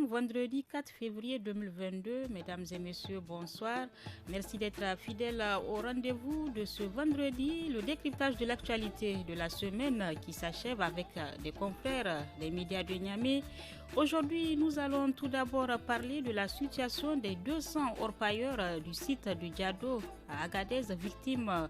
sommes vendredi 4 février 2022. Mesdames et messieurs, bonsoir. Merci d'être fidèles au rendez-vous de ce vendredi, le décryptage de l'actualité de la semaine qui s'achève avec des confrères des médias de Niamey. Aujourd'hui, nous allons tout d'abord parler de la situation des 200 orpailleurs du site de Diado à Agadez, victimes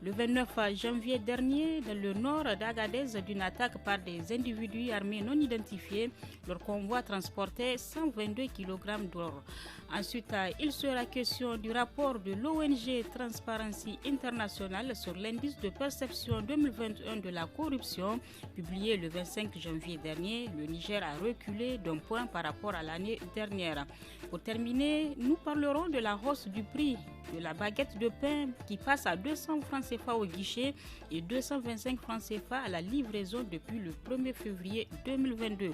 le 29 janvier dernier dans le nord d'Agadez d'une attaque par des individus armés non identifiés. Leur convoi transportait 122 kg d'or. Ensuite, il sera question du rapport de l'ONG Transparency International sur l'indice de perception 2021 de la corruption, publié le 25 janvier dernier. Le Niger a reculé d'un point par rapport à l'année dernière. Pour terminer, nous parlerons de la hausse du prix de la baguette de pain qui passe à 200 francs CFA au guichet et 225 francs CFA à la livraison depuis le 1er février 2022.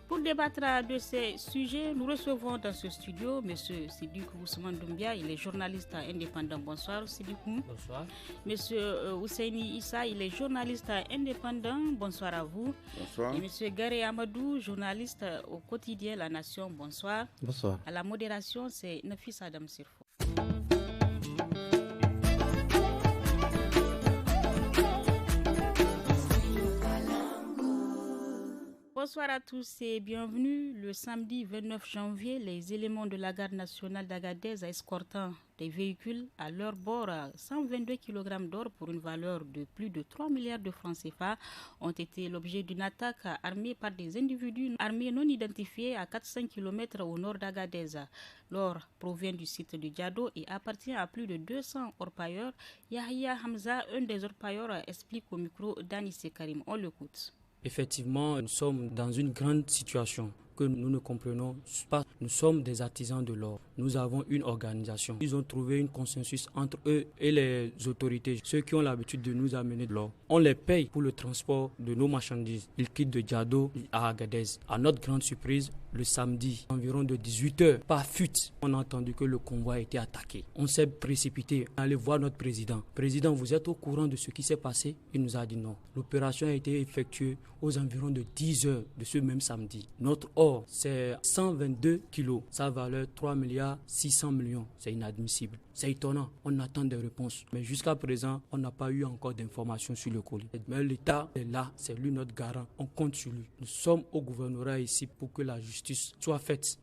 Pour débattre de ces sujets, nous recevons dans ce studio M. Sidikou Ousmane Doumbia, il est journaliste indépendant. Bonsoir Sidikou. Bonsoir. M. Ousseini Issa, il est journaliste indépendant. Bonsoir à vous. Bonsoir. Et M. Garé Amadou, journaliste au quotidien La Nation. Bonsoir. Bonsoir. À la modération, c'est Nafis Adam Sirfo. Bonsoir à tous et bienvenue. Le samedi 29 janvier, les éléments de la garde nationale d'Agadez escortant des véhicules à leur bord 122 kg d'or pour une valeur de plus de 3 milliards de francs CFA ont été l'objet d'une attaque armée par des individus armés non identifiés à 400 km au nord d'Agadez. L'or provient du site de Diado et appartient à plus de 200 orpailleurs. Yahya Hamza, un des orpailleurs, explique au micro d'Anissé Karim. On l'écoute. Effectivement, nous sommes dans une grande situation que nous ne comprenons pas. Nous sommes des artisans de l'or. Nous avons une organisation. Ils ont trouvé un consensus entre eux et les autorités, ceux qui ont l'habitude de nous amener de l'or. On les paye pour le transport de nos marchandises. Ils quittent de Diado à Agadez. À notre grande surprise, le samedi, environ de 18h, par fuite, on a entendu que le convoi a été attaqué. On s'est précipité, aller voir notre président. Président, vous êtes au courant de ce qui s'est passé? Il nous a dit non. L'opération a été effectuée aux environs de 10h de ce même samedi. Notre or, c'est 122 kilos. Sa valeur, 3 milliards 600 millions. C'est inadmissible. C'est étonnant. On attend des réponses. Mais jusqu'à présent, on n'a pas eu encore d'informations sur le colis. Mais l'État est là. C'est lui notre garant. On compte sur lui. Nous sommes au gouvernorat ici pour que la justice soit faite.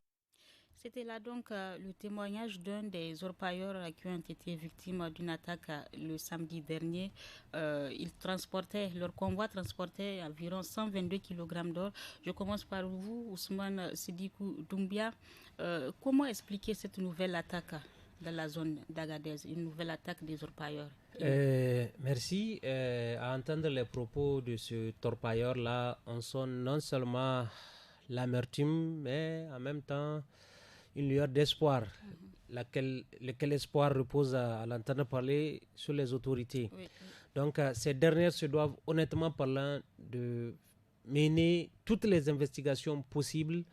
C'était là donc le témoignage d'un des orpailleurs qui ont été victimes d'une attaque le samedi dernier. Leur convoi transportait environ 122 kg d'or. Je commence par vous, Ousmane Sidikou Doumbia. Comment expliquer cette nouvelle attaque dans la zone d'Agadez, une nouvelle attaque des orpailleurs? Merci. À entendre les propos de ce orpailleur-là, on sent non seulement l'amertume, mais en même temps une lueur d'espoir, lequel espoir repose à l'entendre parler sur les autorités. Oui. Donc, ces dernières se doivent, honnêtement parlant, de mener toutes les investigations possibles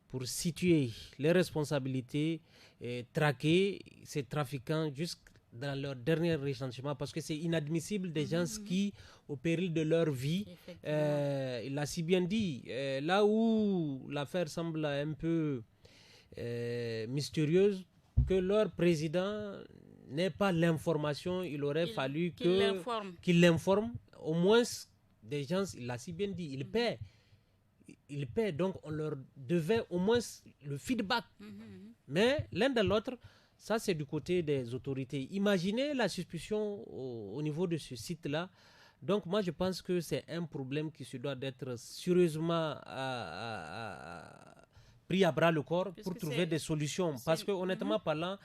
pour situer les responsabilités et traquer ces trafiquants jusqu'à dans leur dernier retranchement, parce que c'est inadmissible des gens qui, au péril de leur vie, il l'a si bien dit, là où l'affaire semble un peu mystérieuse, que leur président n'ait pas l'information, il aurait fallu qu'il l'informe. Au moins, des gens, il l'a si bien dit, ils paient, donc on leur devait au moins le feedback. Mais l'un de l'autre, ça c'est du côté des autorités. Imaginez la suspicion au niveau de ce site-là. Donc moi je pense que c'est un problème qui se doit d'être sérieusement pris à bras le corps pour trouver des solutions. Parce que honnêtement parlant,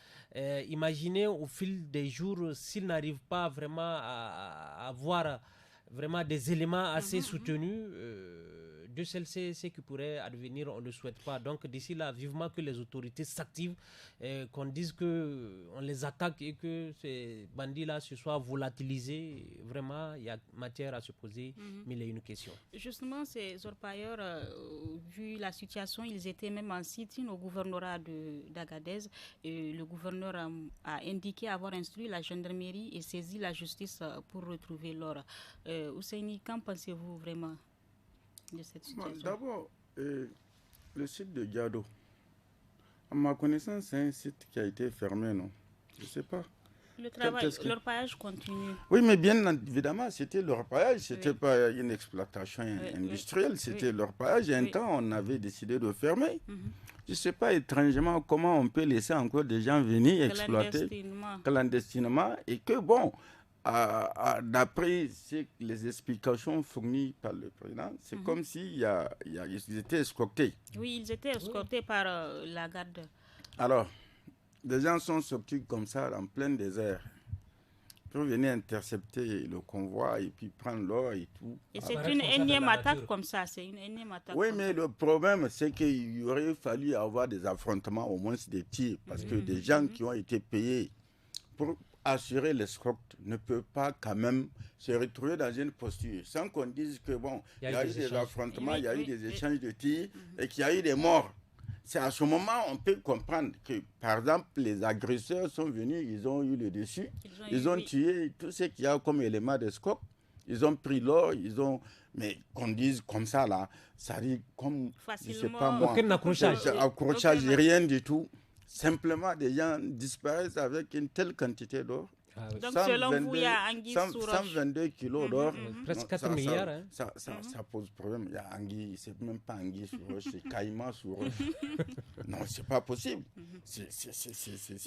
imaginez au fil des jours, s'ils n'arrivent pas vraiment à avoir vraiment des éléments assez soutenus, Dieu seul sait ce qui pourrait advenir, on ne le souhaite pas. Donc d'ici là, vivement que les autorités s'activent, qu'on dise qu'on les attaque et que ces bandits-là se soient volatilisés. Vraiment, il y a matière à se poser mille et une questions. Justement, ces orpailleurs, vu la situation, ils étaient même en sit-in au gouvernorat d'Agadez. Et le gouverneur a indiqué avoir instruit la gendarmerie et saisi la justice pour retrouver l'or. Ousseini, qu'en pensez-vous vraiment de cette situation? D'abord, le site de Diado, À ma connaissance, c'est un site qui a été fermé, non? Je ne sais pas. Le travail, l'orpaillage continue. Oui, mais bien évidemment, c'était l'orpaillage, ce n'était pas une exploitation industrielle, c'était l'orpaillage. Et un temps, on avait décidé de fermer. Je ne sais pas étrangement comment on peut laisser encore des gens venir exploiter clandestinement. Et que bon, d'après les explications fournies par le président, c'est comme s'ils étaient escortés. Oui, ils étaient escortés par la garde. Alors, des gens sont sortis comme ça en plein désert pour venir intercepter le convoi et puis prendre l'or et tout. Et c'est une énième attaque comme ça, c'est une énième attaque. Oui, mais le problème, c'est qu'il aurait fallu avoir des affrontements, au moins des tirs, parce que des gens qui ont été payés pour assurer l'escorte ne peuvent pas quand même se retrouver dans une posture sans qu'on dise que bon, il y a eu des affrontements, il y a eu des échanges de tirs et qu'il y a eu des morts. C'est à ce moment on peut comprendre que, par exemple, les agresseurs sont venus, ils ont eu le dessus, ils ont tué tout ce qu'il y a comme élément d'escorte, ils ont pris l'or, mais qu'on dise comme ça là, ça dit comme, facilement. Je sais pas moi, aucun accrochage, rien du tout. Simplement, des gens disparaissent avec une telle quantité d'or. Donc, selon vous, il y a anguille sous roche. 122 kilos d'or. Presque 4 milliards. Ça pose problème. Il y a anguille, c'est même pas anguille sous roche, c'est caïman sous roche. Non, c'est pas possible.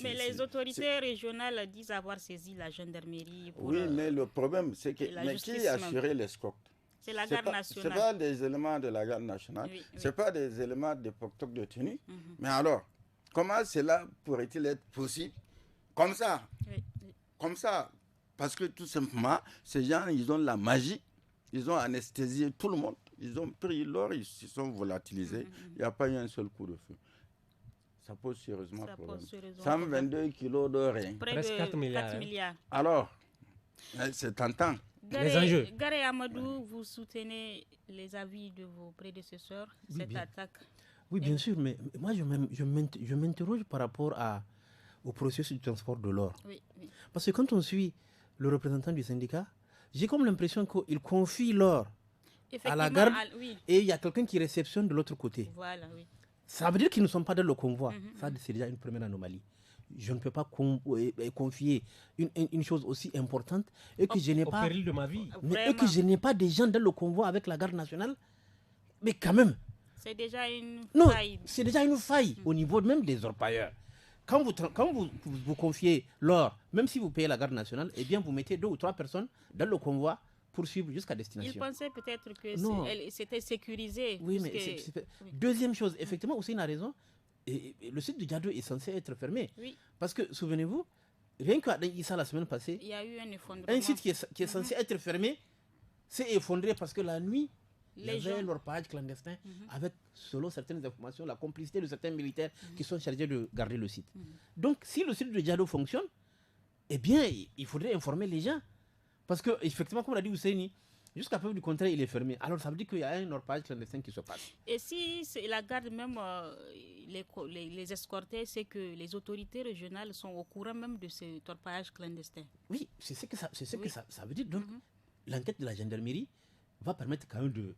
Mais les autorités régionales disent avoir saisi la gendarmerie. Oui, mais le problème, c'est que qui a assuré l'escorte? C'est la garde nationale. Ce n'est pas des éléments de la garde nationale. Ce n'est pas des éléments de protocole de tenue. Mais alors, comment cela pourrait-il être possible? Comme ça. Comme ça. Parce que tout simplement, ces gens, ils ont la magie. Ils ont anesthésié tout le monde. Ils ont pris l'or, ils se sont volatilisés. Il n'y a pas eu un seul coup de feu. Ça pose sérieusement problème. 122 kilos d'or. Presque 4 milliards. Alors, c'est tentant. Les enjeux. Gare Amadou, vous soutenez les avis de vos prédécesseurs, cette attaque? Oui, bien sûr, mais moi, je m'interroge par rapport au processus du transport de l'or. Oui. Parce que quand on suit le représentant du syndicat, j'ai comme l'impression qu'il confie l'or à la garde et il y a quelqu'un qui réceptionne de l'autre côté. Voilà, oui. Ça veut dire qu'ils ne sont pas dans le convoi. Ça, c'est déjà une première anomalie. Je ne peux pas confier une chose aussi importante et que je n'ai pas... Au péril de ma vie. Et que je n'ai pas des gens dans le convoi avec la garde nationale. Mais quand même... C'est déjà une faille. Non, c'est déjà une faille au niveau même des orpailleurs. Quand vous confiez l'or, même si vous payez la garde nationale, eh bien vous mettez 2 ou 3 personnes dans le convoi pour suivre jusqu'à destination. Ils pensaient peut-être que c'était sécurisé. Oui, mais deuxième chose, effectivement, Hussein a raison, le site de Diado est censé être fermé. Oui. Parce que, souvenez-vous, rien qu'à Issa la semaine passée, il y a eu un effondrement. Un site qui est censé être fermé s'est effondré parce que la nuit, il y avait l'orpaillage clandestin avec, selon certaines informations, la complicité de certains militaires qui sont chargés de garder le site. Donc, si le site de Diado fonctionne, eh bien, il faudrait informer les gens. Parce que, effectivement, comme l'a dit Ousseini, jusqu'à preuve du contraire, il est fermé. Alors, ça veut dire qu'il y a un orpaillage clandestin qui se passe. Et si la garde même les escortait, c'est que les autorités régionales sont au courant même de ce orpaillage clandestin. Oui, c'est ce que ça veut dire. Donc, l'enquête de la gendarmerie va permettre quand même de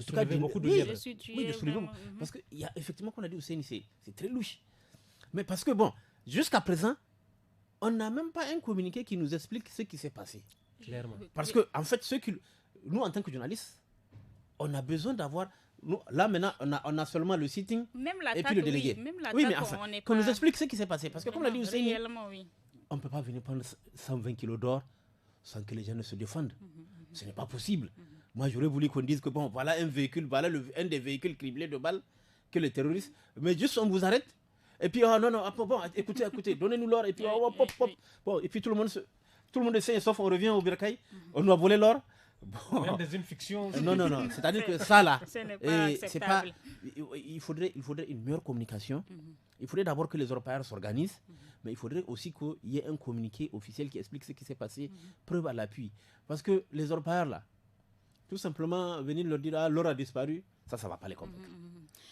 soulever beaucoup de liens. Oui, de soulever. Parce qu'il y a effectivement, comme on a dit au CNC, c'est très louche. Mais parce que bon, jusqu'à présent, on n'a même pas un communiqué qui nous explique ce qui s'est passé. Clairement. Parce que, en fait, nous, en tant que journalistes, on a besoin d'avoir... Là, maintenant, on a seulement le sitting et puis le délégué. Oui, mais enfin, qu'on nous explique ce qui s'est passé. Parce que, comme l'a dit Hussein, on ne peut pas venir prendre 120 kilos d'or sans que les gens ne se défendent. Ce n'est pas possible. Moi, j'aurais voulu qu'on dise que, bon, voilà un véhicule, voilà un des véhicules criblés de balles que les terroristes... Mais juste, on vous arrête. Et puis, bon, écoutez, donnez-nous l'or. Et puis, Bon, et puis tout le monde est sain, sauf on revient au Birkaï, on nous a volé l'or. Bon. Même des fictions. Non. C'est-à-dire que ça, là, ce n'est pas acceptable. Il faudrait une meilleure communication. Il faudrait d'abord que les orpailleurs s'organisent, mais il faudrait aussi qu'il y ait un communiqué officiel qui explique ce qui s'est passé, preuve à l'appui. Parce que les orpailleurs, là, tout simplement, venir leur dire, l'or a disparu, ça ne va pas les convaincre.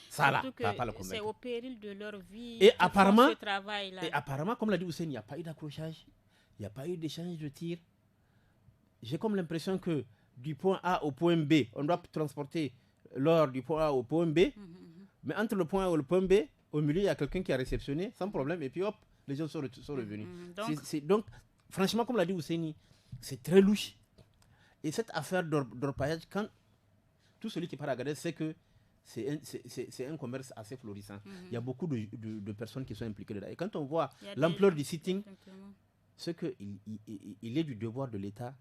Ça, là, ça ne va pas les convaincre. C'est au péril de leur vie. Et apparemment, ce travail-là. Et apparemment, comme l'a dit Hussein, il n'y a pas eu d'accrochage, il n'y a pas eu d'échange de tir. J'ai comme l'impression que du point A au point B, on doit transporter l'or du point A au point B, mais entre le point A et le point B, au milieu, il y a quelqu'un qui a réceptionné, sans problème, et puis hop, les gens sont revenus. Donc, franchement, comme l'a dit Ousseini, c'est très louche. Et cette affaire d'orpaillage, quand tout celui qui parle à Agadez sait que c'est un commerce assez florissant. Il y a beaucoup de personnes qui sont impliquées dedans. Et quand on voit l'ampleur du sitting, c'est qu'il est du devoir de l'État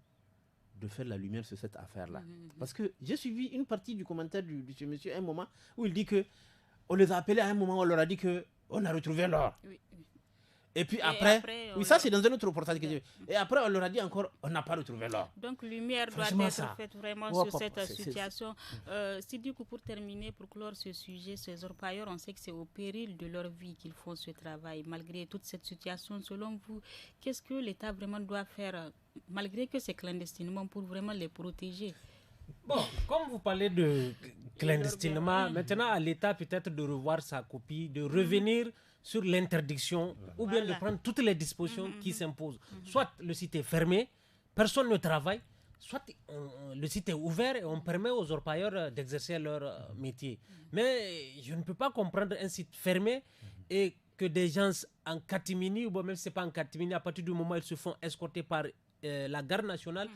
de faire la lumière sur cette affaire-là. Parce que j'ai suivi une partie du commentaire de ce monsieur à un moment où il dit qu'on les a appelés à un moment où on leur a dit qu'on a retrouvé l'or. Oui. Et puis après oui, ça c'est dans un autre reportage que j'ai vu. Et après, on leur a dit encore, on n'a pas retrouvé l'or. Donc, lumière doit être faite vraiment sur cette situation. Sidiki, pour terminer, pour clore ce sujet, ces orpailleurs, on sait que c'est au péril de leur vie qu'ils font ce travail. Malgré toute cette situation, selon vous, qu'est-ce que l'État vraiment doit faire, malgré que c'est clandestinement, pour vraiment les protéger? Bon, comme vous parlez de clandestinement, maintenant à l'État peut-être de revoir sa copie, de revenir sur l'interdiction ou bien de prendre toutes les dispositions qui s'imposent. Soit le site est fermé, personne ne travaille, soit le site est ouvert et on permet aux orpailleurs d'exercer leur métier. Mais je ne peux pas comprendre un site fermé et que des gens en catimini, ou même si ce n'est pas en catimini, à partir du moment où ils se font escorter par la garde nationale,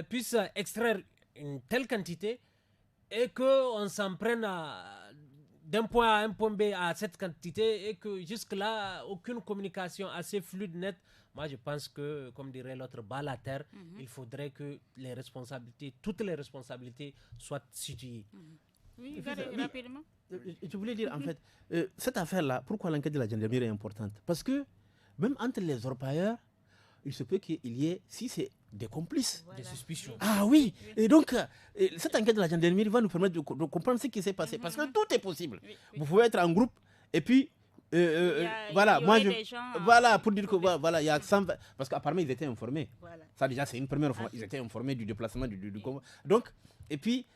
puissent extraire une telle quantité et qu'on s'en prenne d'un point A à un point B à cette quantité et que jusque-là, aucune communication assez fluide, nette. Moi, je pense que, comme dirait l'autre, bas la terre, il faudrait que toutes les responsabilités soient situées. Oui, rapidement. Je voulais dire, en fait, cette affaire-là, pourquoi l'enquête de la gendarmerie est importante? Parce que même entre les orpailleurs, il se peut qu'il y ait, si c'est des complices, des suspicions. Ah oui, et donc cette enquête de la gendarmerie va nous permettre de comprendre ce qui s'est passé, parce que tout est possible. Vous pouvez être en groupe, et puis voilà, pour dire que voilà, il y a 120, parce qu'apparemment ils étaient informés. Ça déjà c'est une première fois, ils étaient informés du déplacement du convoi. Donc, et puis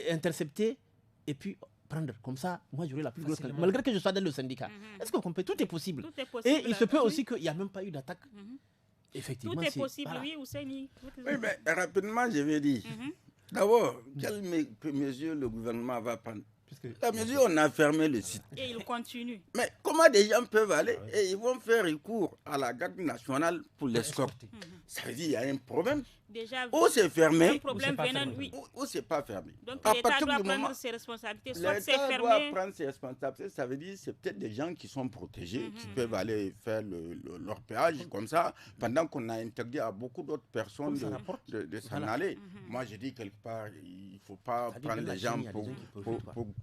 intercepter, et puis prendre comme ça, moi j'aurais la plus grosse, malgré que je sois dans le syndicat. Est-ce qu'on peut? Tout est possible. Et il se peut aussi qu'il n'y a même pas eu d'attaque. Effectivement, tout est possible, voilà. Oui, Ousseini. Oui, mais rapidement, je vais dire. D'abord, quelles mesures le gouvernement va prendre? La mesure, on a fermé le site. Et il continue. Mais comment des gens peuvent aller et ils vont faire recours à la garde nationale pour l'escorter? Ça veut dire qu'il y a un problème. Déjà, ou c'est fermé, ou c'est pas fermé. Donc l'État doit prendre ses responsabilités. Soit c'est fermé. L'État doit prendre ses responsabilités. Ça veut dire que c'est peut-être des gens qui sont protégés, qui peuvent aller faire leur péage comme ça, pendant qu'on a interdit à beaucoup d'autres personnes de s'en aller. Moi, je dis quelque part, il ne faut pas prendre les gens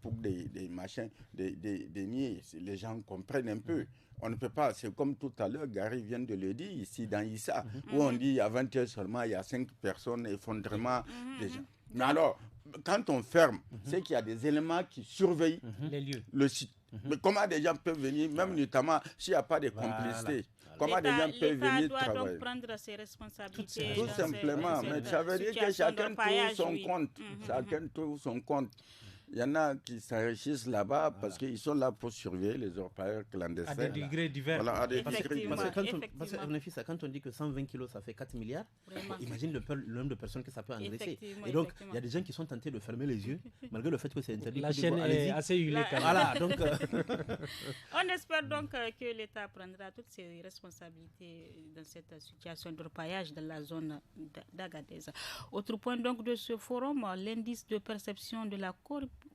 pour des machins, des niais. Les gens comprennent un peu. On ne peut pas, c'est comme tout à l'heure, Gary vient de le dire, ici dans Issa, où on dit à 20h seulement, il y a 5 personnes, effondrement des gens. Mais alors, quand on ferme, c'est qu'il y a des éléments qui surveillent les lieux, le site. Mais comment des gens peuvent venir, même notamment s'il n'y a pas de complicité, comment des gens peuvent venir travailler? L'État doit donc prendre ses responsabilités. Tout simplement, mais ça veut dire que chacun trouve son compte. Chacun trouve son compte. Il y en a qui s'enrichissent là-bas parce qu'ils sont là pour surveiller les orpailleurs clandestins. À des degrés divers. Voilà, à des parce que quand on dit que 120 kilos, ça fait 4 milliards, imagine le nombre de personnes que ça peut engraisser. Et donc, il y a des gens qui sont tentés de fermer les yeux, malgré le fait que c'est interdit. La chaîne est assez huilée. Voilà, donc... On espère donc que l'État prendra toutes ses responsabilités dans cette situation d'orpaillage dans la zone d'Agadez. Autre point donc de ce forum, l'indice de perception de la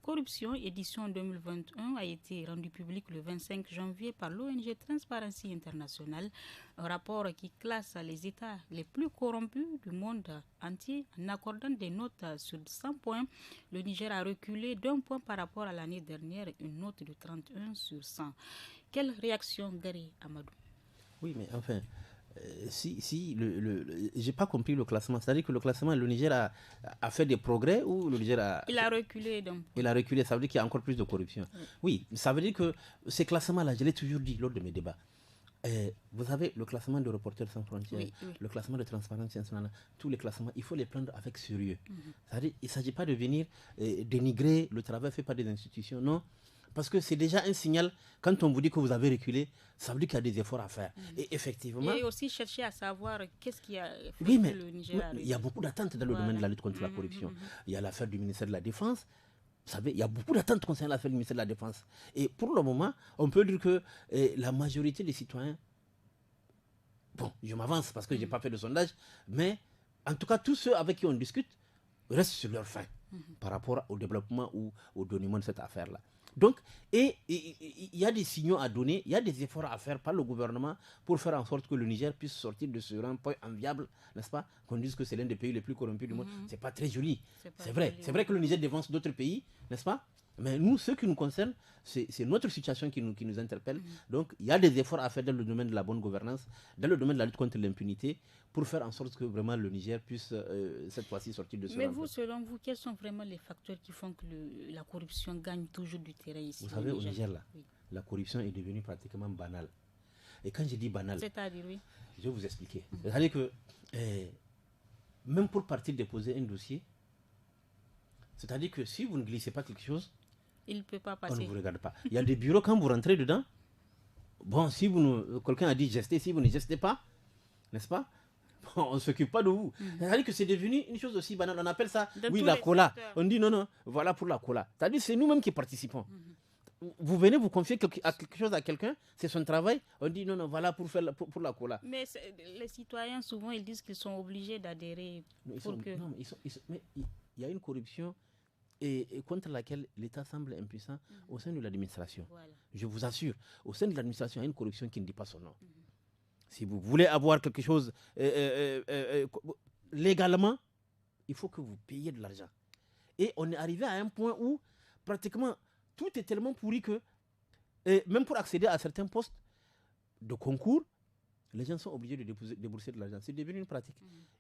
corruption édition 2021 a été rendu public le 25 janvier par l'ONG Transparency International, un rapport qui classe les États les plus corrompus du monde entier en accordant des notes sur 100 points. Le Niger a reculé d'un point par rapport à l'année dernière, une note de 31 sur 100. Quelle réaction, Gary Amadou? Oui, mais enfin... j'ai pas compris le classement. C'est-à-dire que le classement, le Niger a fait des progrès ou le Niger a... Il a reculé donc. Il a reculé, ça veut dire qu'il y a encore plus de corruption. Oui, ça veut dire que ces classements-là, je l'ai toujours dit lors de mes débats. Vous savez, le classement de Reporters sans frontières, le classement de Transparence International, tous les classements, il faut les prendre avec sérieux. C'est-à-dire, il ne s'agit pas de venir dénigrer le travail fait par des institutions, non. Parce que c'est déjà un signal, quand on vous dit que vous avez reculé, ça veut dire qu'il y a des efforts à faire. Et effectivement... Et aussi chercher à savoir qu'est-ce qui a fait que le Niger a... Il y a beaucoup d'attentes dans le domaine de la lutte contre la corruption. Il y a l'affaire du ministère de la Défense. Vous savez, il y a beaucoup d'attentes concernant l'affaire du ministère de la Défense. Et pour le moment, on peut dire que la majorité des citoyens, bon, je m'avance parce que je n'ai pas fait de sondage, mais en tout cas, tous ceux avec qui on discute restent sur leur faim par rapport au développement ou au dénouement de cette affaire-là. Donc, il y a des signaux à donner, il y a des efforts à faire par le gouvernement pour faire en sorte que le Niger puisse sortir de ce rang-point enviable, n'est-ce pas? Qu'on dise que c'est l'un des pays les plus corrompus du monde. C'est pas très joli. C'est vrai. C'est vrai que le Niger dévance d'autres pays, n'est-ce pas? Mais nous, ce qui nous concerne, c'est notre situation qui nous interpelle. Donc, il y a des efforts à faire dans le domaine de la bonne gouvernance, dans le domaine de la lutte contre l'impunité, pour faire en sorte que vraiment le Niger puisse, cette fois-ci, sortir de ce Mais vous, selon vous, quels sont vraiment les facteurs qui font que la corruption gagne toujours du terrain ici? Vous savez, au Niger, là, la corruption est devenue pratiquement banale. Et quand je dis banale, c'est-à-dire, oui, je vais vous expliquer. C'est-à-dire que, même pour partir déposer un dossier, c'est-à-dire que si vous ne glissez pas quelque chose, il ne peut pas passer. On ne vous regarde pas. Il y a des bureaux, quand vous rentrez dedans, bon, si quelqu'un a dit gester, si vous ne gestez pas, n'est-ce pas? Bon, on ne s'occupe pas de vous. C'est-à-dire que c'est devenu une chose aussi banale. On appelle ça, oui, la cola. On dit non, voilà pour la cola. C'est-à-dire que c'est nous-mêmes qui participons. Vous venez vous confier quelque chose à quelqu'un, c'est son travail, on dit non, voilà pour la cola. Mais les citoyens, souvent, ils disent qu'ils sont obligés d'adhérer. Mais il y a une corruption et contre laquelle l'État semble impuissant au sein de l'administration. Voilà. Je vous assure, au sein de l'administration, il y a une corruption qui ne dit pas son nom. Si vous voulez avoir quelque chose légalement, il faut que vous payiez de l'argent. Et on est arrivé à un point où, pratiquement, tout est tellement pourri que, même pour accéder à certains postes de concours, les gens sont obligés de débourser de l'argent. C'est devenu une pratique.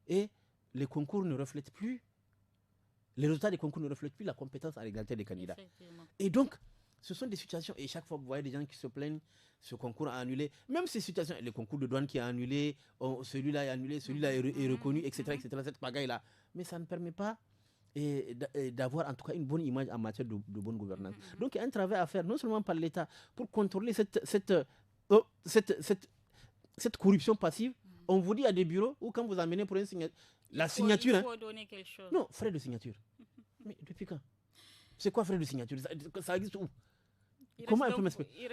Et les concours ne reflètent plus, les résultats des concours ne reflètent plus la compétence à l'égalité des candidats. Et donc, ce sont des situations, et chaque fois vous voyez des gens qui se plaignent, ce concours a annulé. Même ces situations, le concours de douane qui a annulé, celui-là est annulé, celui-là est reconnu, etc., cette pagaille-là. Mais ça ne permet pas d'avoir en tout cas une bonne image en matière de bonne gouvernance. Donc il y a un travail à faire, non seulement par l'État, pour contrôler cette corruption passive. On vous dit à des bureaux où quand vous amenez pour une signature, la signature... Il faut donner quelque chose. Non, frais de signature. Mais depuis quand? C'est quoi frais de signature? Ça existe où? Comment elle peut m'expliquer?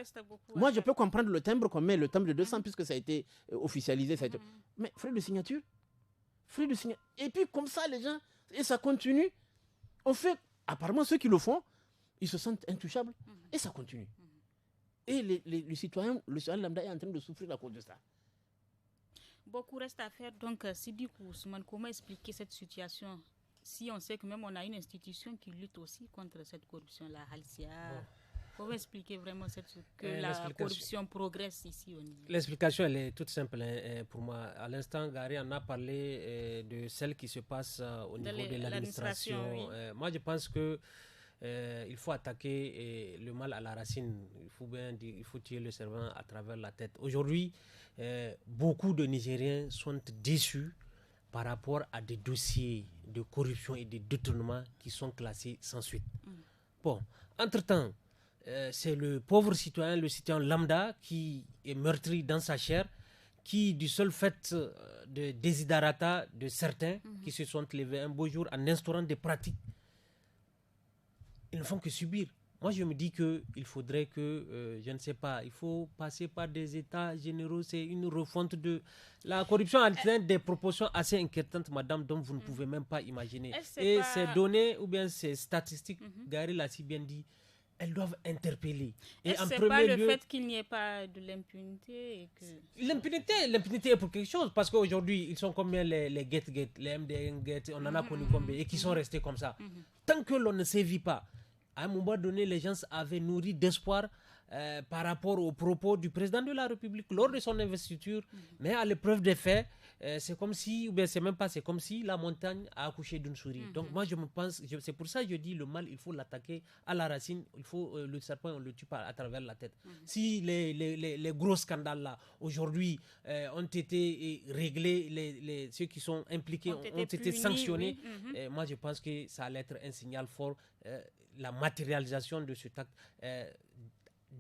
Moi, je peux comprendre le timbre qu'on met, le timbre de 200, puisque ça a été officialisé. Ça a été... Mais frais de signature? Frais de signature. Et puis, comme ça, les gens, et ça continue. On fait, apparemment, ceux qui le font, ils se sentent intouchables. Et ça continue. Et le citoyen lambda est en train de souffrir à cause de ça. Beaucoup reste à faire. Donc, Sidi Ousmane, comment expliquer cette situation? Si on sait que même on a une institution qui lutte aussi contre cette corruption-là, Halcia. Comment expliquer vraiment que la corruption progresse ici au Niger? L'explication, elle est toute simple pour moi. À l'instant, Gary en a parlé de celle qui se passe au niveau de l'administration. Oui. Moi, je pense que il faut attaquer le mal à la racine. Il faut tuer le serpent à travers la tête. Aujourd'hui, beaucoup de Nigériens sont déçus par rapport à des dossiers de corruption et de détournement qui sont classés sans suite. Bon, entre-temps, c'est le pauvre citoyen, le citoyen lambda qui est meurtri dans sa chair, qui, du seul fait de desiderata de certains qui se sont levés un beau jour en instaurant des pratiques, ils ne font que subir. Moi, je me dis qu'il faudrait que, je ne sais pas, il faut passer par des états généraux. C'est une refonte de... La corruption atteint des proportions assez inquiétantes, madame, dont vous ne pouvez même pas imaginer. Et ces données, ou bien ces statistiques, Gary l'a si bien dit, elles doivent interpeller. Et en premier lieu, le fait qu'il n'y ait pas de l'impunité que... L'impunité est pour quelque chose, parce qu'aujourd'hui, ils sont combien les get, les MDN get, on en a connu combien, et qui sont restés comme ça. Tant que l'on ne sévit pas, à un moment donné, les gens avaient nourri d'espoir par rapport aux propos du président de la République lors de son investiture, mais à l'épreuve des faits, c'est comme si, ou bien c'est même pas, c'est comme si la montagne a accouché d'une souris. Donc moi je me pense, c'est pour ça que je dis le mal, il faut l'attaquer à la racine, il faut le serpent, on le tue pas à travers la tête. Si les gros scandales là, aujourd'hui, ont été réglés, ceux qui sont impliqués ont été sanctionnés, moi je pense que ça allait être un signal fort, la matérialisation de cet acte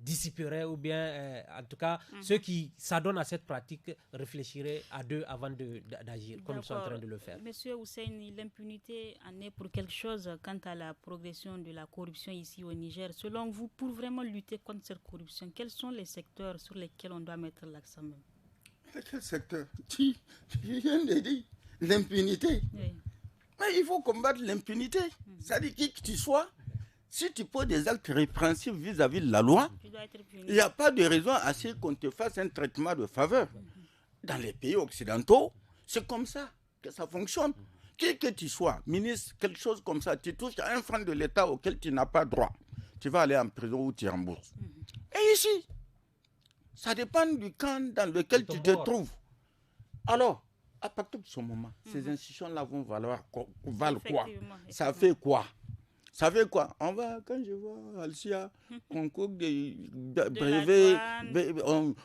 dissiperaient ou bien, en tout cas, ceux qui s'adonnent à cette pratique réfléchiraient à deux avant d'agir, comme ils sont en train de le faire. Monsieur Hussein, l'impunité en est pour quelque chose quant à la progression de la corruption ici au Niger. Selon vous, pour vraiment lutter contre cette corruption, quels sont les secteurs sur lesquels on doit mettre l'accent même? Quel secteur? Tu viens de dire l'impunité. Oui. Mais il faut combattre l'impunité. Ça dit qui que tu sois. Si tu poses des actes répréhensibles vis-à-vis de la loi, il n'y a pas de raison à ce qu'on te fasse un traitement de faveur. Dans les pays occidentaux, c'est comme ça que ça fonctionne. Qui que tu sois, ministre, quelque chose comme ça, tu touches à un franc de l'État auquel tu n'as pas droit. Tu vas aller en prison ou tu rembourses. Et ici, ça dépend du camp dans lequel tu te trouves. Alors, à partir de ce moment, ces institutions-là vont valent quoi? Ça fait quoi? Ça fait quoi? On va, quand je vois Alcia, on coupe des brevets,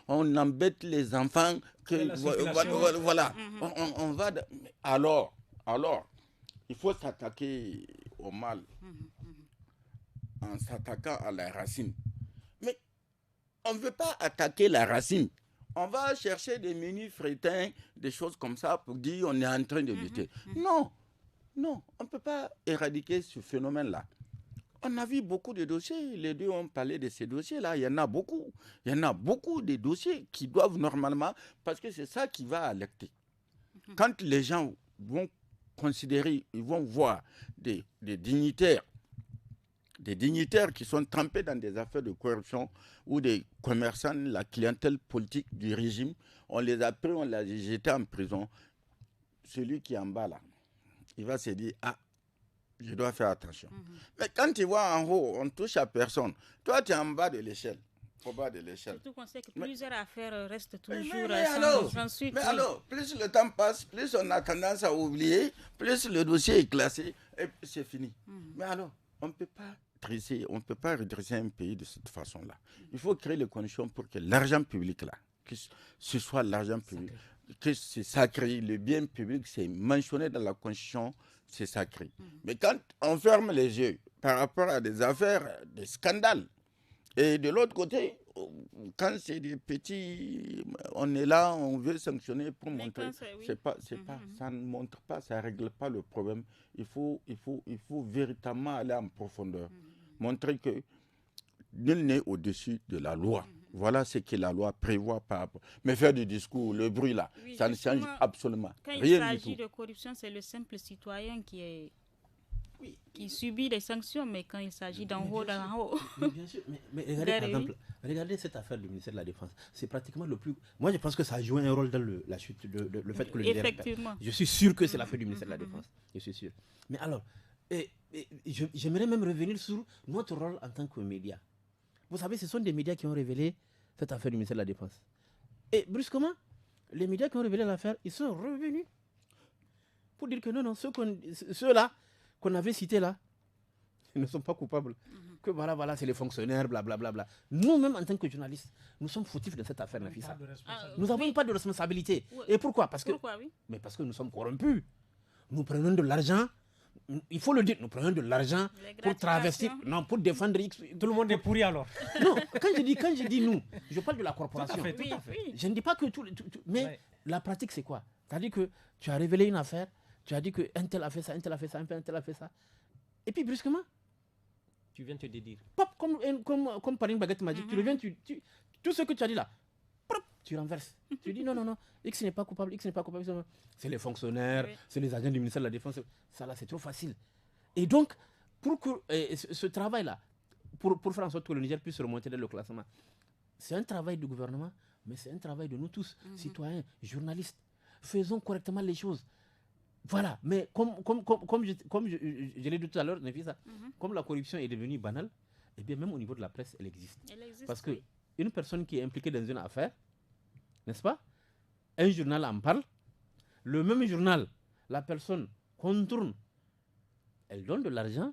on embête les enfants, voilà. On va. Alors, il faut s'attaquer au mal en s'attaquant à la racine. Mais on ne veut pas attaquer la racine. On va chercher des menus frétins, des choses comme ça pour dire on est en train de lutter. Non, on ne peut pas éradiquer ce phénomène-là. On a vu beaucoup de dossiers, les deux ont parlé de ces dossiers-là, il y en a beaucoup. Il y en a beaucoup de dossiers qui doivent normalement, parce que c'est ça qui va alerter. Quand les gens vont considérer, ils vont voir des dignitaires qui sont trempés dans des affaires de corruption ou des commerçants, la clientèle politique du régime, on les a pris, on les a jetés en prison. Celui qui est en bas là, il va se dire, je dois faire attention. Mais quand tu vois en haut, on ne touche à personne. Toi, tu es en bas de l'échelle. Au bas de l'échelle. Surtout qu'on sait que plusieurs affaires restent toujours sans suite. Mais alors, plus le temps passe, plus on a tendance à oublier, plus le dossier est classé, et c'est fini. Mais alors, on ne peut pas redresser un pays de cette façon-là. Il faut créer les conditions pour que l'argent public, là, que ce soit l'argent public, que c'est sacré, le bien public, c'est mentionné dans la Constitution, c'est sacré. Mais quand on ferme les yeux par rapport à des affaires, des scandales, et de l'autre côté, quand c'est des petits, on est là, on veut sanctionner pour montrer, ça ne montre pas, ça ne règle pas le problème. Il faut véritablement aller en profondeur, montrer que nul n'est au-dessus de la loi. Voilà ce que la loi prévoit par rapport. Mais faire du discours, le bruit là, ça ne change absolument rien du tout. Quand il s'agit de corruption, c'est le simple citoyen qui subit les sanctions, mais quand il s'agit d'en haut, d'en haut. Bien sûr, mais regardez par exemple, regardez cette affaire du ministère de la Défense. C'est pratiquement le plus. Moi, je pense que ça a joué un rôle dans la chute, le fait que le Niger. Effectivement. Je suis sûr que c'est l'affaire du ministère de la Défense. Je suis sûr. Mais alors, j'aimerais même revenir sur notre rôle en tant que médias. Vous savez, ce sont des médias qui ont révélé cette affaire du ministère de la Défense. Et brusquement, les médias qui ont révélé l'affaire, ils sont revenus pour dire que non, ceux-là qu'on avait cités là, ils ne sont pas coupables. Que voilà, c'est les fonctionnaires, blablabla. Nous-mêmes, en tant que journalistes, nous sommes fautifs de cette affaire, Nafissa. Nous n'avons pas de responsabilité. Oui. Et pourquoi? Parce que nous sommes corrompus. Nous prenons de l'argent. Il faut le dire, nous prenons de l'argent pour travestir, pour défendre X. Tout le monde est pourri alors. Non, quand je dis nous, je parle de la corporation. Tout à fait. Je ne dis pas que mais la pratique c'est quoi? C'est-à-dire que tu as révélé une affaire, tu as dit qu'un tel a fait ça, un tel a fait ça, un tel a fait ça. Et puis brusquement, tu viens te dédire. Pop, comme par une baguette magique, tu reviens, tout ce que tu as dit là, pop, tu renverses. Tu dis non, X n'est pas coupable, c'est les fonctionnaires, c'est les agents du ministère de la Défense. Ça là, c'est trop facile. Et donc, pour que ce travail-là, pour faire en sorte que le Niger puisse remonter dans le classement, c'est un travail du gouvernement, mais c'est un travail de nous tous, citoyens, journalistes. Faisons correctement les choses. Voilà, mais comme je l'ai dit tout à l'heure, comme la corruption est devenue banale, et bien même au niveau de la presse, elle existe. Parce qu'une personne qui est impliquée dans une affaire, n'est-ce pas? Un journal en parle, le même journal, la personne contourne, elle donne de l'argent,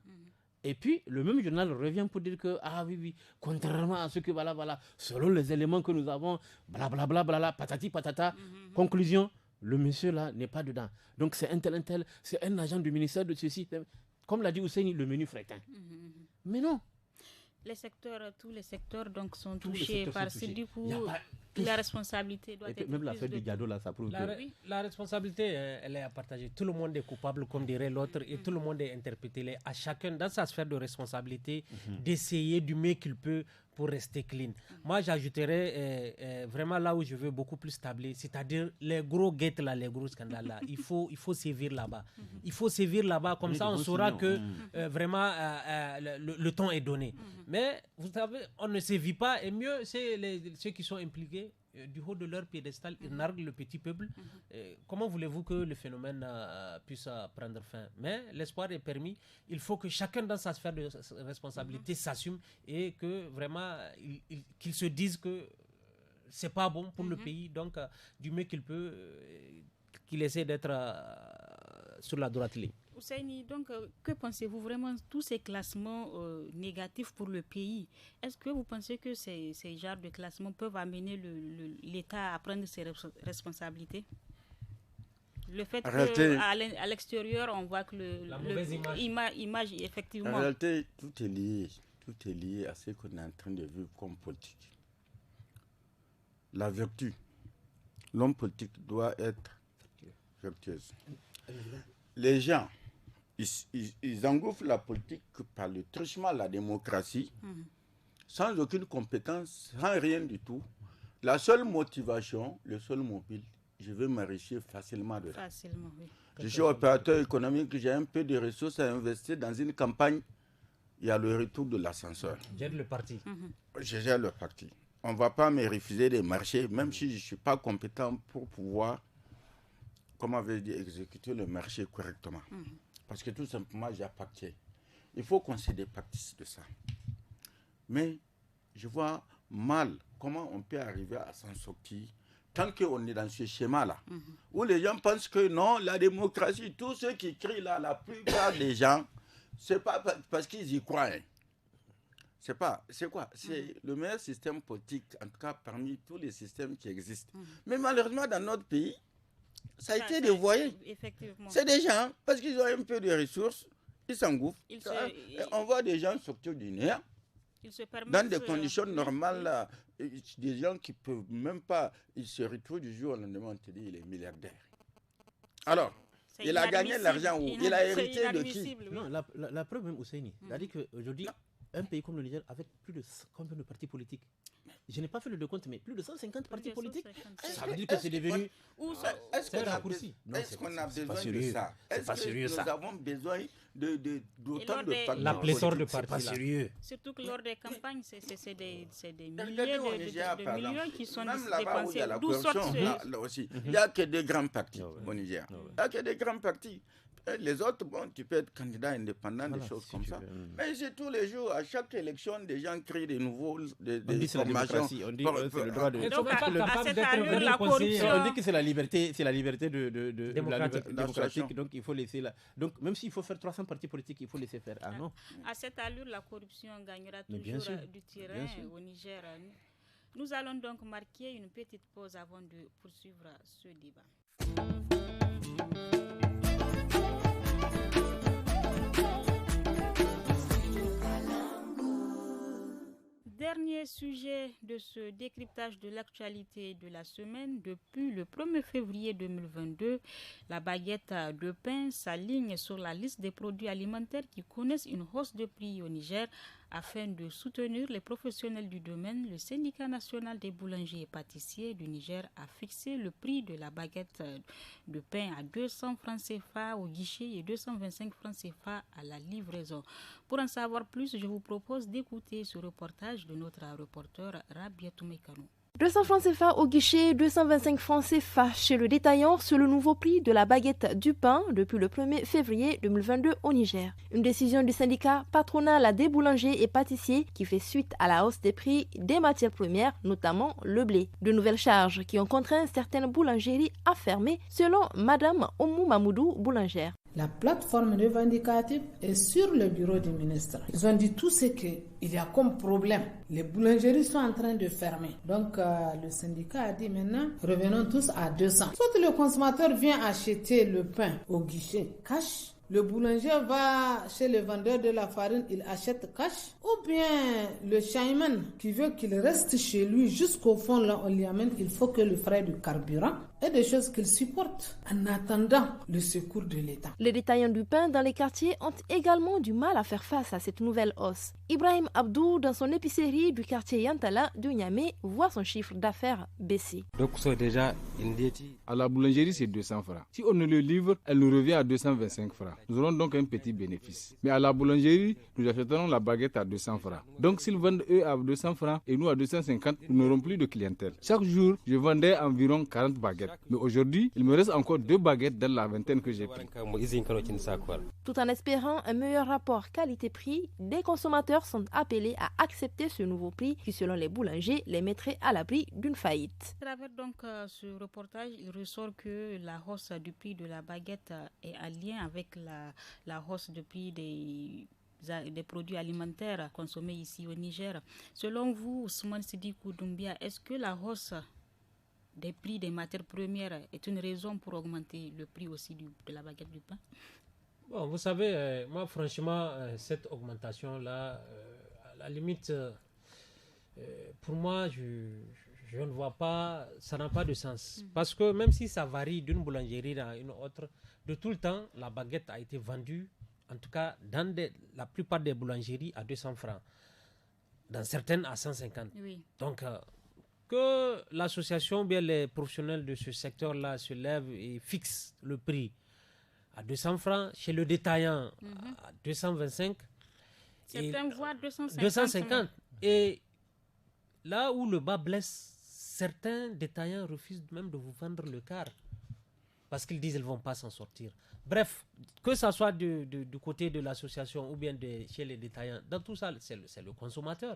et puis le même journal revient pour dire que, oui, contrairement à ce que, voilà, selon les éléments que nous avons, blablabla, patati patata, conclusion, le monsieur là n'est pas dedans. Donc c'est un tel, c'est un agent du ministère de ceci. Comme l'a dit Hussein, le menu frétin. Mais non. Tous les secteurs donc, sont touchés par ce. Du coup, la responsabilité doit être. Même l'affaire du Gado, là, ça prouve la responsabilité, elle est à partager. Tout le monde est coupable, comme dirait l'autre, et tout le monde est interpellé. À chacun, dans sa sphère de responsabilité, d'essayer du mieux qu'il peut pour rester clean. Moi, j'ajouterais vraiment là où je veux beaucoup plus tabler, c'est-à-dire les gros guettes là, les gros scandales là. Il faut sévir là-bas. Il faut sévir là-bas, comme ça on saura que vraiment le temps est donné. Mais vous savez, on ne sévit pas, et mieux, c'est ceux qui sont impliqués. Du haut de leur piédestal, ils narguent le petit peuple. Comment voulez-vous que le phénomène puisse prendre fin? Mais l'espoir est permis. Il faut que chacun dans sa sphère de responsabilité s'assume et que vraiment, qu'il se dise que c'est pas bon pour le pays. Donc, du mieux qu'il peut, qu'il essaie d'être sur la droite ligne. Ousseini, donc, que pensez-vous vraiment de tous ces classements négatifs pour le pays? Est-ce que vous pensez que ces genres de classements peuvent amener l'État à prendre ses responsabilités? Le fait qu'à l'extérieur, on voit que la mauvaise image, effectivement... En réalité, tout est lié à ce qu'on est en train de vivre comme politique. La vertu. L'homme politique doit être vertueuse. Les gens... Ils engouffrent la politique par le truchement à la démocratie, sans aucune compétence, sans rien du tout. La seule motivation, le seul mobile, je veux m'enrichir facilement de ça. Facilement, oui. Je suis opérateur économique, j'ai un peu de ressources à investir dans une campagne. Il y a le retour de l'ascenseur. Gère le parti. Je gère le parti. On ne va pas me refuser des marchés, même si je ne suis pas compétent pour pouvoir, comment vais-je dire, exécuter le marché correctement. Parce que tout simplement, j'appartiens. Il faut qu'on se départisse de ça. Mais je vois mal comment on peut arriver à s'en sortir tant qu'on est dans ce schéma-là. Où les gens pensent que non, la démocratie, tous ceux qui crient là, la plupart des gens, c'est pas parce qu'ils y croient. C'est quoi? C'est le meilleur système politique, en tout cas parmi tous les systèmes qui existent. Mais malheureusement, dans notre pays, ça a été dévoyé. C'est des gens, parce qu'ils ont un peu de ressources, ils s'engouffrent. On voit des gens sortir du nerf, dans des conditions normales, là, des gens qui ne peuvent même pas, ils se retrouvent du jour au lendemain, on te dit, il est milliardaire. Alors, il a gagné l'argent où? Il a hérité de qui? Non, la preuve même, Ousseini, c'est-à-dire qu'aujourd'hui, un pays comme le Niger, avec plus de combien de partis politiques? Je n'ai pas fait le décompte, mais plus de 150 partis politiques. Ça veut dire que c'est devenu... Est-ce qu'on a besoin de ça? Est-ce que nous avons besoin d'autant de partis? La pléthore de partis, pas sérieux. Surtout que lors des campagnes, c'est des milliers de millions qui sont dépensés. D'où sortent ceux... Il n'y a que des grands partis au Niger. Il n'y a que des grands partis. Les autres, bon, tu peux être candidat indépendant, des choses comme ça. Mais c'est tous les jours, à chaque élection, des gens créent des nouveaux formations. On dit que c'est le droit de... Donc, à cette allure, la corruption... On dit que c'est la liberté démocratique, donc il faut laisser là. Donc, même s'il faut faire 300 partis politiques, il faut laisser faire. Ah non. À cette allure, la corruption gagnera toujours du terrain au Niger. Nous allons donc marquer une petite pause avant de poursuivre ce débat. Dernier sujet de ce décryptage de l'actualité de la semaine. Depuis le 1er février 2022, la baguette de pain s'aligne sur la liste des produits alimentaires qui connaissent une hausse de prix au Niger. Afin de soutenir les professionnels du domaine, le syndicat national des boulangers et pâtissiers du Niger a fixé le prix de la baguette de pain à 200 francs CFA au guichet et 225 francs CFA à la livraison. Pour en savoir plus, je vous propose d'écouter ce reportage de notre reporter Rabiatou Mekano. 200 francs CFA au guichet, 225 francs CFA chez le détaillant, c'est le nouveau prix de la baguette du pain depuis le 1er février 2022 au Niger. Une décision du syndicat patronal des boulangers et pâtissiers qui fait suite à la hausse des prix des matières premières, notamment le blé. De nouvelles charges qui ont contraint certaines boulangeries à fermer, selon Madame Oumou Mamoudou, boulangère. La plateforme revendicative est sur le bureau du ministre. Ils ont dit tout ce qu'il y a comme problème. Les boulangeries sont en train de fermer. Donc le syndicat a dit maintenant, revenons tous à 200. Soit le consommateur vient acheter le pain au guichet cash, Le boulanger va chez le vendeur de la farine, il achète cash. Ou bien le chairman qui veut qu'il reste chez lui jusqu'au fond, là, on lui amène, il faut que le frais du carburant et des choses qu'il supporte en attendant le secours de l'État. Les détaillants du pain dans les quartiers ont également du mal à faire face à cette nouvelle hausse. Ibrahim Abdou, dans son épicerie du quartier Yantala de Niamey, voit son chiffre d'affaires baisser. Donc, à la boulangerie, c'est 200 francs. Si on nous le livre, elle nous revient à 225 francs. Nous aurons donc un petit bénéfice. Mais à la boulangerie, nous achèterons la baguette à 200 francs. Donc, s'ils vendent eux à 200 francs et nous à 250, nous n'aurons plus de clientèle. Chaque jour, je vendais environ 40 baguettes. Mais aujourd'hui, il me reste encore 2 baguettes dans la vingtaine que j'ai pris. Tout en espérant un meilleur rapport qualité-prix, des consommateurs sont appelés à accepter ce nouveau prix qui, selon les boulangers, les mettrait à l'abri d'une faillite. À travers donc ce reportage, il ressort que la hausse du prix de la baguette est en lien avec la hausse du prix des produits alimentaires consommés ici au Niger. Selon vous, Ousmane Sidikou Doumbia, est-ce que la hausse des prix des matières premières est une raison pour augmenter le prix aussi de la baguette du pain? Bon, vous savez, moi franchement, cette augmentation-là, à la limite, pour moi, je ne vois pas, ça n'a pas de sens. Parce que même si ça varie d'une boulangerie à une autre, de tout le temps, la baguette a été vendue, en tout cas dans la plupart des boulangeries, à 200 francs. Dans certaines, à 150. Oui. Donc, que l'association, bien les professionnels de ce secteur-là se lèvent et fixent le prix à 200 francs, chez le détaillant à 225. Certains voient 250. 250. Et là où le bas blesse, certains détaillants refusent même de vous vendre le quart parce qu'ils disent qu'ils ne vont pas s'en sortir. Bref, que ce soit du côté de l'association ou bien chez les détaillants, dans tout ça, c'est le consommateur.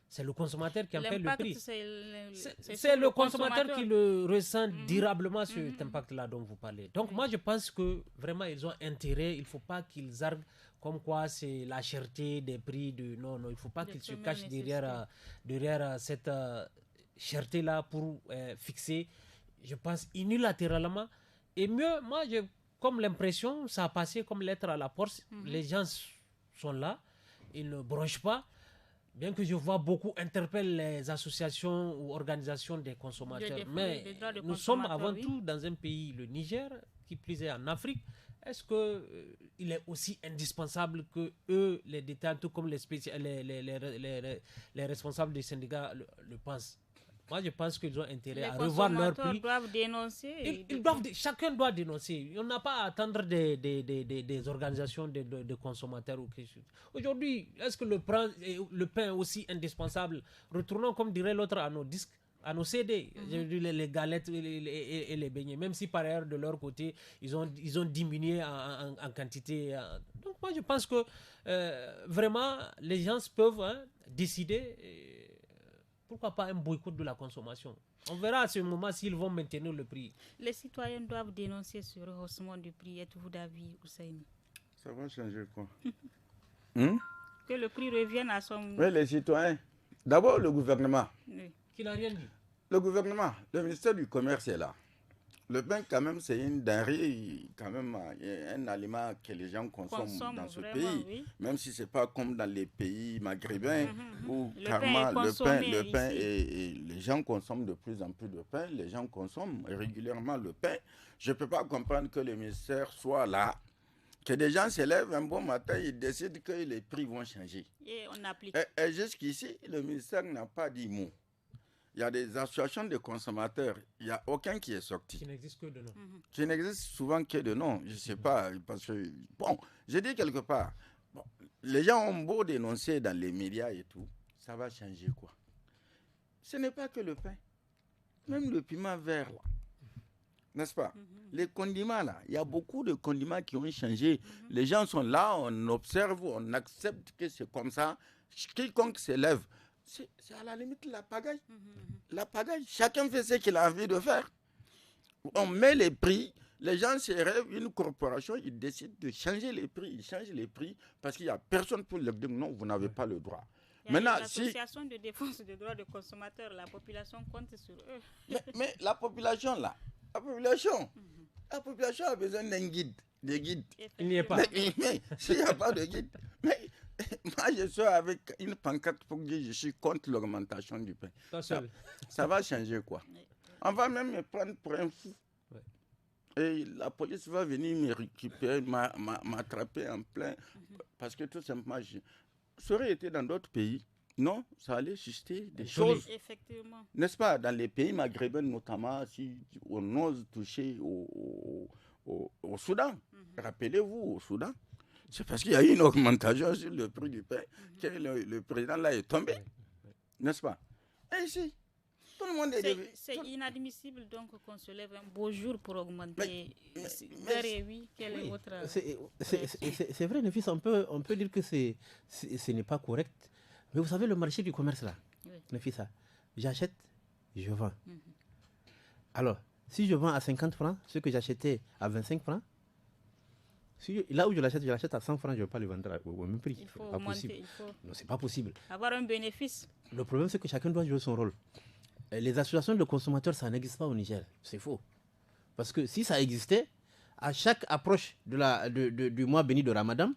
C'est le consommateur qui en paie le prix. C'est le consommateur qui le ressent durablement cet impact-là dont vous parlez. Donc moi, je pense que vraiment, ils ont intérêt. Il ne faut pas qu'ils arguent comme quoi c'est la cherté des prix. Non, il ne faut pas qu'ils se cachent derrière cette cherté-là pour fixer, je pense, unilatéralement. Et mieux, moi, j'ai comme l'impression, ça a passé comme lettre à la poste. Les gens sont là, ils ne bronchent pas. Bien que je vois beaucoup interpeller les associations ou organisations des consommateurs. Mais nous sommes avant tout dans un pays, le Niger, qui plus est en Afrique. Est-ce qu'il est aussi indispensable que eux, les détaillants, tout comme les responsables des syndicats le pensent? Moi, je pense qu'ils ont intérêt à revoir leur prix. Les consommateurs doivent dénoncer. Chacun doit dénoncer. On n'a pas à attendre des organisations de consommateurs ou quelque chose. Aujourd'hui, est-ce que le pain est aussi indispensable? Retournons, comme dirait l'autre, à nos disques, à nos CD, les galettes et les beignets. Même si par ailleurs, de leur côté, ils ont diminué en quantité. Donc moi, je pense que vraiment, les gens peuvent décider... Pourquoi pas un boycott de la consommation? On verra à ce moment s'ils vont maintenir le prix. Les citoyens doivent dénoncer ce rehaussement du prix. Êtes-vous d'avis, Ousseini? Ça va changer quoi? Que le prix revienne à son... Oui, les citoyens. D'abord, le gouvernement. Oui. Qui n'a rien dit. Le gouvernement, le ministère du Commerce est là. Le pain, quand même, c'est une denrée, quand même, un aliment que les gens consomment dans ce pays. Oui. Même si ce n'est pas comme dans les pays maghrébins, où carrément le pain et les gens consomment de plus en plus de pain. Les gens consomment régulièrement le pain. Je ne peux pas comprendre que le ministère soit là, que des gens se lèvent un bon matin, ils décident que les prix vont changer. Et on applique. Et jusqu'ici, le ministère n'a pas dit mot. Il y a des associations de consommateurs, il n'y a aucun qui est sorti. Qui n'existe que de nom. Qui n'existe souvent que de nom, je ne sais pas, parce que, bon, je dis quelque part, bon, les gens ont beau dénoncer dans les médias et tout, ça va changer quoi? Ce n'est pas que le pain, même le piment vert, là, n'est-ce pas? Les condiments, là, il y a beaucoup de condiments qui ont changé. Les gens sont là, on observe, on accepte que c'est comme ça. Quiconque se lève, c'est à la limite la pagaille. La pagaille, chacun fait ce qu'il a envie de faire. On met les prix, les gens se rêvent, une corporation, ils décident de changer les prix. Ils changent les prix parce qu'il n'y a personne pour leur dire non, vous n'avez pas le droit. Maintenant, l'association de défense des droits des consommateurs, la population compte sur eux. Mais la population, là, la population a besoin d'un guide. de guide. Il n'y est pas. Mais s'il n'y a pas de guide, mais moi je suis avec une pancarte pour dire je suis contre l'augmentation du pain. Ça va changer quoi? On va même me prendre pour un fou. Ouais. Et la police va venir me récupérer, m'attraper en plein. Parce que tout simplement, ça aurait été dans d'autres pays. Non, ça allait susciter des choses. Effectivement. N'est-ce pas? Dans les pays maghrébins notamment, si on ose toucher au Soudan. Rappelez-vous, au Soudan, c'est parce qu'il y a eu une augmentation sur le prix du pain que le président là est tombé. N'est-ce pas? Et ici, tout le monde est... C'est inadmissible donc qu'on se lève un beau jour pour augmenter. Quel est votre... C'est vrai, Nefis, on peut dire que ce n'est pas correct. Mais vous savez, le marché du commerce là, Nefisa, j'achète, je vends. Alors, si je vends à 50 francs, ce que j'achetais à 25 francs, là où je l'achète à 100 francs, je ne vais pas le vendre au même prix. Il faut augmenter, Non, c'est pas possible. Avoir un bénéfice. Le problème, c'est que chacun doit jouer son rôle. Les associations de consommateurs, ça n'existe pas au Niger. C'est faux. Parce que si ça existait, à chaque approche du mois béni de Ramadan,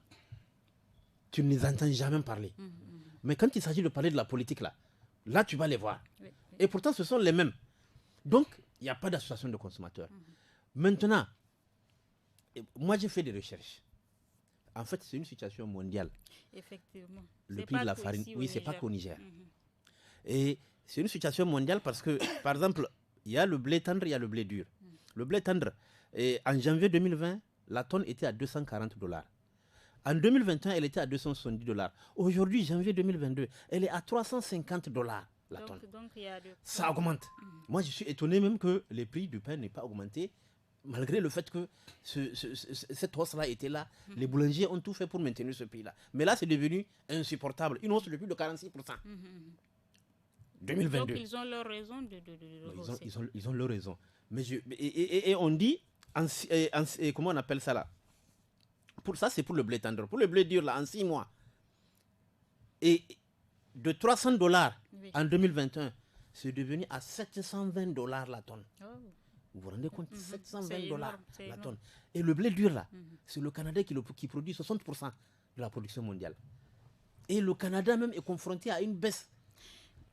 tu ne les entends jamais parler. Mais quand il s'agit de parler de la politique, là tu vas les voir. Et pourtant, ce sont les mêmes. Donc, il n'y a pas d'association de consommateurs. Maintenant, moi, j'ai fait des recherches. En fait, c'est une situation mondiale. Effectivement. Le prix de la farine, oui, ce n'est pas qu'au Niger. Et c'est une situation mondiale parce que, par exemple, il y a le blé tendre, il y a le blé dur. Le blé tendre, en janvier 2020, la tonne était à $240. En 2021, elle était à $270. Aujourd'hui, janvier 2022, elle est à $350 la tonne. Donc, il y a ça augmente. Moi, je suis étonné même que les prix du pain n'aient pas augmenté, malgré le fait que cette hausse-là était là. Les boulangers ont tout fait pour maintenir ce prix-là. Mais là, c'est devenu insupportable. Une hausse de plus de 46%. 2022. Donc, ils ont leur raison de ils ont leur raison. Mais et on dit, comment on appelle ça là? Pour ça, c'est pour le blé tendre. Pour le blé dur, là, en 6 mois, et de $300 en 2021, c'est devenu à $720 la tonne. Vous vous rendez compte? $720 la tonne. Et le blé dur, là, c'est le Canada qui produit 60% de la production mondiale. Et le Canada même est confronté à une baisse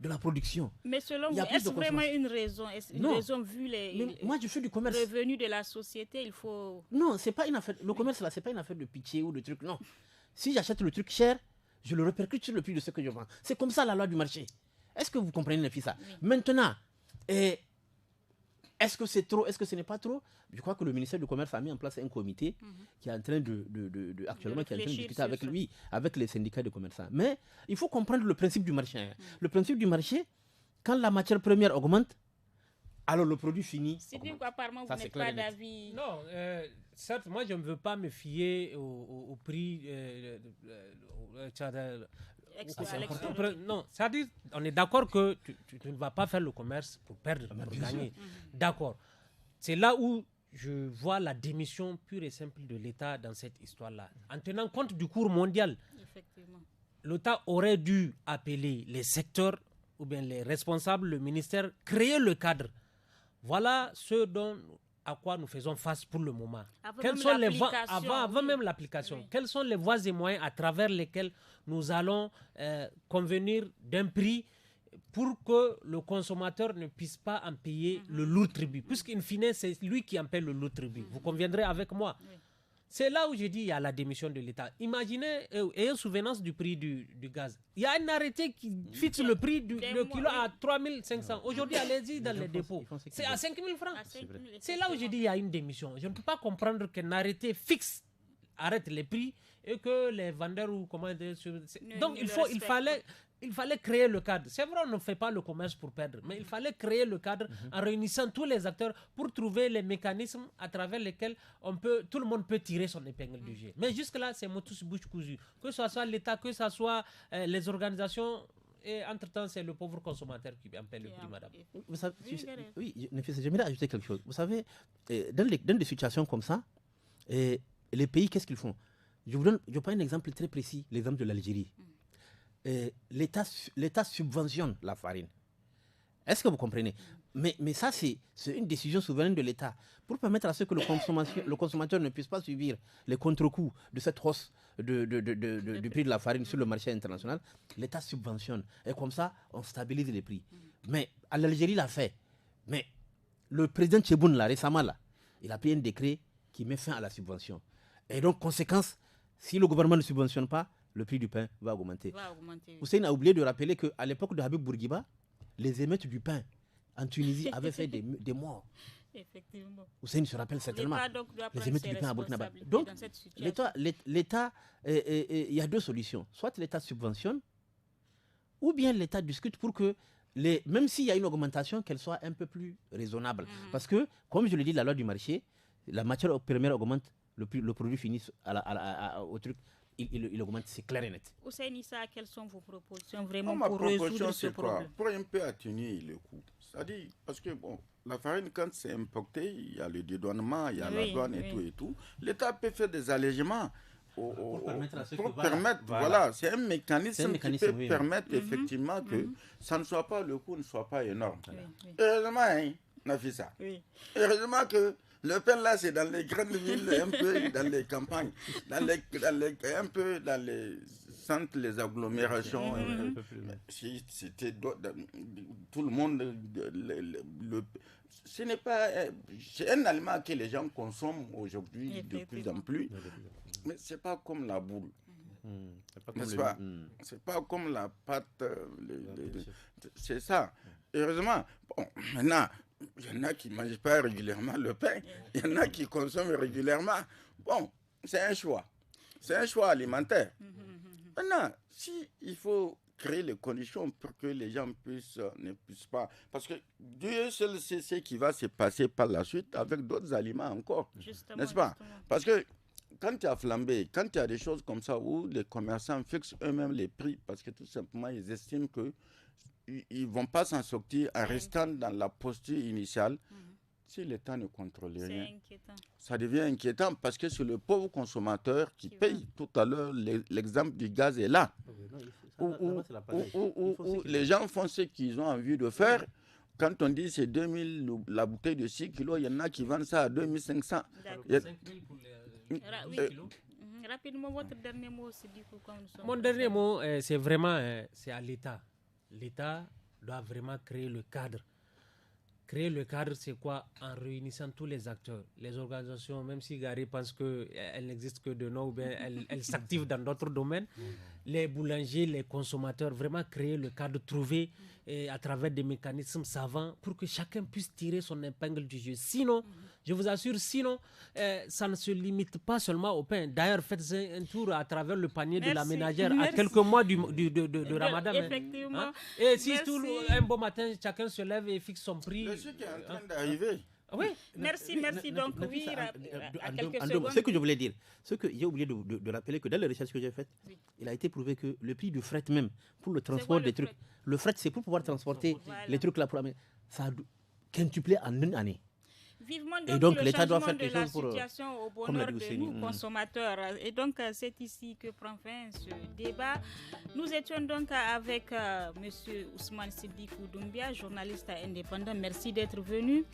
de la production. Mais selon vous, est-ce vraiment une raison? Est-ce une raison vu les moi, je fais du commerce. Revenus de la société, il faut... Non, c'est pas une affaire. Le commerce, là, c'est pas une affaire de pitié ou de truc. Non. Si j'achète le truc cher, je le répercute sur le prix de ce que je vends. C'est comme ça la loi du marché. Est-ce que vous comprenez, les filles, ça? Maintenant, est-ce que c'est trop? Est-ce que ce n'est pas trop? Je crois que le ministère du Commerce a mis en place un comité qui est en train actuellement qui est en train de discuter avec lui, avec les syndicats de commerçants. Mais il faut comprendre le principe du marché. Le principe du marché, quand la matière première augmente, alors le produit fini. C'est bien qu'apparemment vous n'êtes pas d'avis. Non, certes, moi je ne veux pas me fier au prix. Non, c'est-à-dire, on est d'accord que tu ne vas pas faire le commerce pour perdre, pour gagner. D'accord. C'est là où je vois la démission pure et simple de l'État dans cette histoire-là. En tenant compte du cours mondial, l'État aurait dû appeler les secteurs ou bien les responsables, le ministère, créer le cadre. Voilà ce à quoi nous faisons face pour le moment. Avant même l'application. Quelles sont les voies et moyens à travers lesquels nous allons convenir d'un prix pour que le consommateur ne puisse pas en payer le lourd tribut, puisqu'in fine, c'est lui qui en paie le lourd tribut. Vous conviendrez avec moi. C'est là où je dis il y a la démission de l'État. Imaginez, ayez souvenance du prix du gaz. Il y a un arrêté qui fixe le prix du kilo à 3500. Aujourd'hui, allez-y dans les dépôts. C'est à 5000 francs. C'est là où je dis il y a une démission. Je ne peux pas comprendre qu'un arrêté fixe arrête les prix et que les vendeurs ou comment dire... Donc il fallait créer le cadre. C'est vrai, on ne fait pas le commerce pour perdre, mais il fallait créer le cadre en réunissant tous les acteurs pour trouver les mécanismes à travers lesquels tout le monde peut tirer son épingle du jeu. Mais jusque-là, c'est motus bouche cousue. Que ce soit l'État, que ce soit les organisations, et entre-temps, c'est le pauvre consommateur qui en paie le prix, madame. Vous savez, j'aimerais ajouter quelque chose. Vous savez, dans des situations comme ça, les pays, qu'est-ce qu'ils font? Je prends un exemple très précis, l'exemple de l'Algérie. L'État subventionne la farine. Est-ce que vous comprenez? Mais ça, c'est une décision souveraine de l'État pour permettre à ce que le consommateur ne puisse pas subir les contre-coups de cette hausse du prix de la farine sur le marché international. L'État subventionne. Et comme ça, on stabilise les prix. Mais l'Algérie l'a fait. Mais le président Tcheboune, là, récemment, là, il a pris un décret qui met fin à la subvention. Et donc, conséquence, si le gouvernement ne subventionne pas, le prix du pain va augmenter. Hussein a oublié de rappeler qu'à l'époque de Habib Bourguiba, les émeutes du pain en Tunisie avaient fait des morts. Effectivement. Hussein se rappelle certainement. Les émeutes du pain à Burkina. Donc, l'État, il y a deux solutions. Soit l'État subventionne, ou bien l'État discute pour que, même s'il y a une augmentation, qu'elle soit un peu plus raisonnable. Parce que, comme je le dis, la loi du marché, la matière première augmente, le produit finit au truc. Il augmente, c'est clair et net. Hussein Issa, quelles sont vos propositions vraiment pour résoudre ce problème? Pour un peu atténuer le coût. C'est-à-dire, parce que la farine, quand c'est importé, il y a le dédouanement, il y a la douane et tout. L'État peut faire des allègements pour permettre, voilà, c'est un mécanisme qui peut permettre effectivement que ça ne soit pas, le coût ne soit pas énorme. Heureusement, on a fait ça. Heureusement que le pain là, c'est dans les grandes villes, un peu dans les campagnes, un peu dans les centres, les agglomérations. Si c'était tout le monde, ce n'est pas, c'est un aliment que les gens consomment aujourd'hui de plus en plus, mais c'est pas comme la boule. N'est-ce pas? C'est pas comme la pâte, c'est ça. Heureusement, maintenant. Il y en a qui ne mangent pas régulièrement le pain. Il y en a qui consomment régulièrement. Bon, c'est un choix. C'est un choix alimentaire. Maintenant, il faut créer les conditions pour que les gens ne puissent pas... Parce que Dieu seul sait ce qui va se passer par la suite avec d'autres aliments encore. N'est-ce pas? Parce que quand tu as flambé, quand tu as des choses comme ça où les commerçants fixent eux-mêmes les prix parce que tout simplement, ils estiment que ils ne vont pas s'en sortir en restant dans la posture initiale. Si l'État ne contrôle rien, ça devient inquiétant parce que c'est le pauvre consommateur qui paye. Tout à l'heure, l'exemple du gaz est là. Où les gens font ce qu'ils ont envie de faire. Quand on dit c'est 2000 la bouteille de 6 kilos, il y en a qui vendent ça à 2500. Rapidement, votre dernier mot, c'est du coup, mon dernier mot, c'est vraiment c'est à l'État. L'État doit vraiment créer le cadre. Créer le cadre, c'est quoi? En réunissant tous les acteurs, les organisations, même si Gary pense qu'elles n'existent que de nom ou bien elles s'activent dans d'autres domaines, les boulangers, les consommateurs, vraiment créer le cadre, trouver à travers des mécanismes savants pour que chacun puisse tirer son épingle du jeu. Sinon, je vous assure, ça ne se limite pas seulement au pain. D'ailleurs, faites un tour à travers le panier de la ménagère à quelques mois de Ramadan. Effectivement. Et si un beau matin, chacun se lève et fixe son prix. Le sucre est en train d'arriver. Oui, merci. Donc, oui, à quelques secondes. Ce que je voulais dire, ce que j'ai oublié de rappeler, que dans les recherches que j'ai faites, il a été prouvé que le prix du fret même, pour le transport des trucs, le fret, c'est pour pouvoir transporter les trucs là, ça a quintuplé en une année. Vivement donc le l'État doit faire quelque quelque chose pour situation au bonheur de nous, consommateurs. Et donc, c'est ici que prend fin ce débat. Nous étions donc avec M. Ousmane Sidikou Doumbia, journaliste indépendant. Merci d'être venu.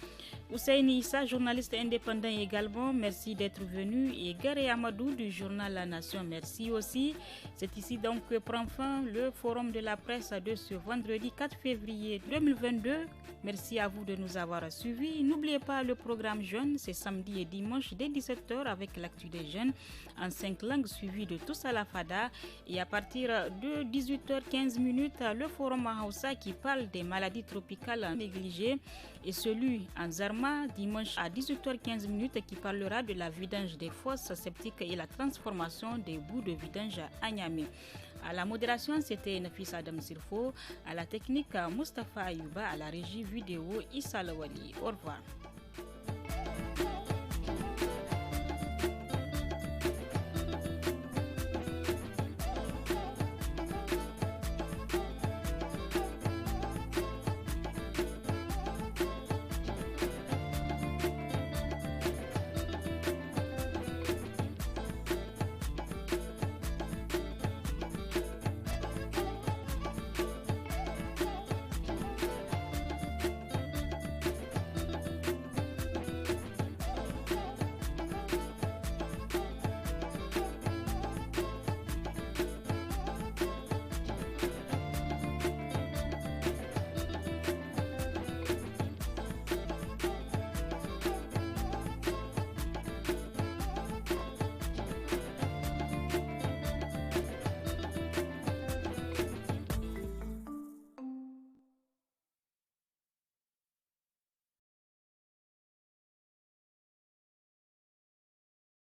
Hussein Issa, journaliste indépendant également. Merci d'être venu. Et Gary Amadou du journal La Nation. Merci aussi. C'est ici donc que prend fin le forum de la presse de ce vendredi 4 février 2022. Merci à vous de nous avoir suivis. N'oubliez pas le programme Jeunes, c'est samedi et dimanche dès 17h avec l'actu des jeunes en 5 langues suivi de tous à la FADA. Et à partir de 18h15, le forum en Hausa qui parle des maladies tropicales négligées et celui en Zarma dimanche à 18h15 qui parlera de la vidange des fosses septiques et la transformation des bouts de vidange à Niamey. À la modération, c'était Nafis Adam Sirfo, à la technique Mustafa Ayouba, à la régie vidéo Issa Lawali. Au revoir.